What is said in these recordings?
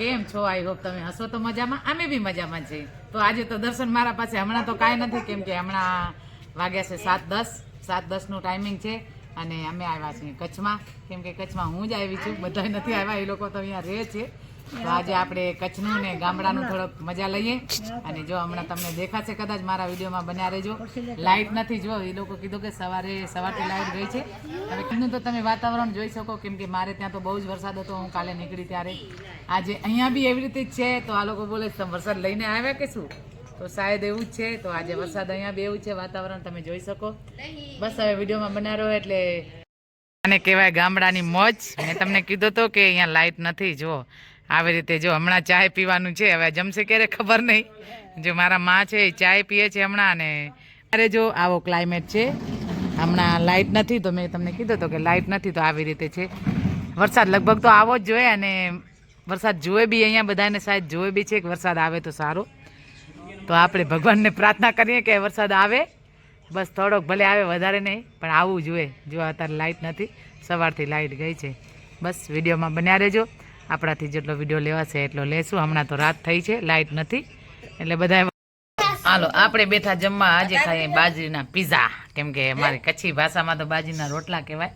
કેમ છો? I hope તમે હસો તો મજામાં, અમે બી મજામાં છીએ. તો આજે તો દર્શન મારા પાસે હમણાં તો કાંઈ નથી, કેમ કે હમણાં વાગ્યા છે 7:10 નું ટાઈમિંગ છે અને અમે આવ્યા છીએ કચ્છમાં. કેમ કે કચ્છમાં હું જ આવી છું, બધા નથી આવ્યા, એ લોકો તો અહીંયા રહે છે. તો આજે આપણે કચ્છનું ને ગામડાનું થોડોક મજા લઈએ. અને જો હમણાં તમને દેખાશે કદાચ મારા વિડીયોમાં બન્યા રહેજો. લાઇટ નથી, જો એ લોકો કીધું કે સવારથી લાઇટ ગઈ છે. હવે કીધું તો તમે વાતાવરણ જોઈ શકો, કેમ કે મારે ત્યાં તો બહુ જ વરસાદ હતો. હું કાલે નીકળી ત્યારે આજે અહીંયા બી એવી રીતે જ છે. તો આ લોકો બોલે તમે વરસાદ લઈને આવ્યા કે શું? તો શાયદ એવું જ છે. તો આજે વરસાદ અહીંયા બી એવું છે, વાતાવરણ તમે જોઈ શકો. બસ હવે વિડીયોમાં બન્યા રહો. એટલે આને કહેવાય ગામડાની મોજ. મેં તમને કીધું તો કે અહીંયા લાઇટ નથી. જો આવી રીતે જો હમણાં ચાય પીવાનું છે. હવે જમશે ક્યારે ખબર નહીં. જો મારા માં છે એ ચાય પીએ છે હમણાં. અને અરે જો આવો ક્લાઇમેટ છે. હમણાં લાઇટ નથી, તો મેં તમને કીધું તો કે લાઇટ નથી, તો આવી રીતે છે. વરસાદ લગભગ તો આવો જ જોઈએ. અને વરસાદ જોવે બી અહીંયા બધાને શાયદ જોવે બી છે કે વરસાદ આવે તો સારું. તો આપણે ભગવાનને પ્રાર્થના કરીએ કે વરસાદ આવે, બસ થોડોક ભલે આવે, વધારે નહીં, પણ આવવું જોઈએ. જો અત્યારે લાઇટ નથી, સવારથી લાઇટ ગઈ છે. બસ વિડીયોમાં બન્યા રહેજો. આપણાથી જેટલો વિડીયો લેવાશે એટલો લેશું. હમણાં તો રાત થઈ છે, લાઇટ નથી, એટલે બધા હાલો આપણે બેઠા જમવા. આજે ખાઈએ બાજરીના પીઝા, કેમ કે અમારી કચ્છી ભાષામાં તો બાજરીના રોટલા કહેવાય.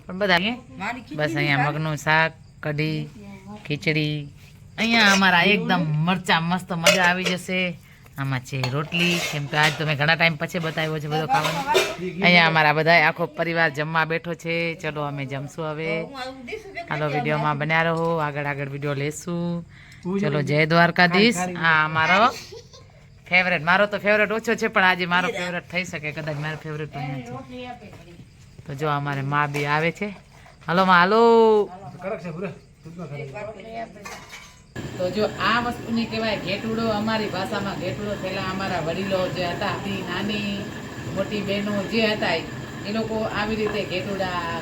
પણ બધા બસ અહીંયા મગનું શાક, કઢી, ખીચડી. અહીંયા અમારા એકદમ મરચા મસ્ત મજા આવી જશે. આમાં છે રોટલી, કેમ કે આજ તો મેં ઘણા ટાઈમ પછી બતાવ્યો છે બધો ખાવાનું. અહીંયા અમારા બધા આખો પરિવાર જમવા બેઠો છે. ચલો અમે જમશું હવે. હાલો વિડીયોમાં બન્યા રહો, આગળ વિડીયો લેશું. ચલો જય દ્વારકાધીશ. હા અમારો ફેવરેટ, મારો તો ફેવરેટ ઓછો છે, પણ આજે મારો ફેવરેટ થઈ શકે કદાચ. મારો ફેવરેટ પણ છે. તો જો અમારે માં બી આવે છે. હાલો માં હાલો. તો જો આ વસ્તુને કહેવાય ઘેટુડો. અમારી ભાષામાં ઘેટુડો. પહેલાં અમારા વડીલો જે હતા, નાની મોટી બહેનો જે હતા, એ લોકો આવી રીતે ઘેટુડા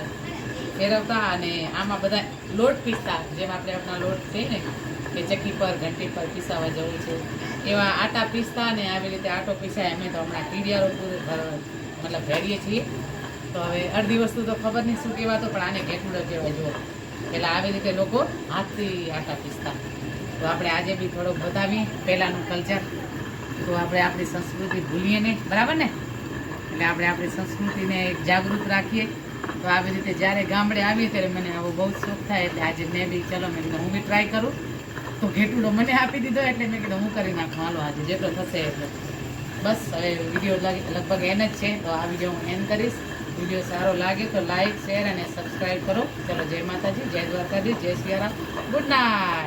ફેરવતા અને આમાં બધા લોટ પીસતા. જેમ આપણે આપણા લોટ છે ને કે ચક્કી પર ઘંટી પર પીસાવા જવું છે, એવા આટા પીસતા ને આવી રીતે આટો પીસાય. અમે તો હમણાં કીડિયારો પૂરું મતલબ ભેરીએ છીએ. તો હવે અડધી વસ્તુ તો ખબર નહીં શું કહેવાતો, પણ આને ઘેટુડો કહેવાય. જુઓ પહેલાં આવી રીતે લોકો હાથથી આટા પીસતા. તો આપણે આજે બી થોડોક બતાવીએ પહેલાંનું કલ્ચર. તો આપણે આપણી સંસ્કૃતિ ભૂલીએ નહીં, બરાબર ને? એટલે આપણે આપણી સંસ્કૃતિને એક જાગૃત રાખીએ. તો આવી રીતે જ્યારે ગામડે આવીએ ત્યારે મને આવો બહુ જ શોખ થાય. એટલે આજે મેં બી ચલો મેં કીધું હું બી ટ્રાય કરું. તો ઘેટુડો મને આપી દીધો, એટલે મેં કીધું હું કરી નાખું. હાલો આજે જેટલો થશે એટલો. બસ હવે વિડીયો લગભગ એન જ છે. તો આ વિડીયો હું એન્ડ કરીશ. વિડીયો સારો લાગે તો લાઈક, શેર અને સબસ્ક્રાઈબ કરો. ચલો જય માતાજી, જય દ્વારકાધીશ, જય સિયારામ, ગુડ નાઇટ.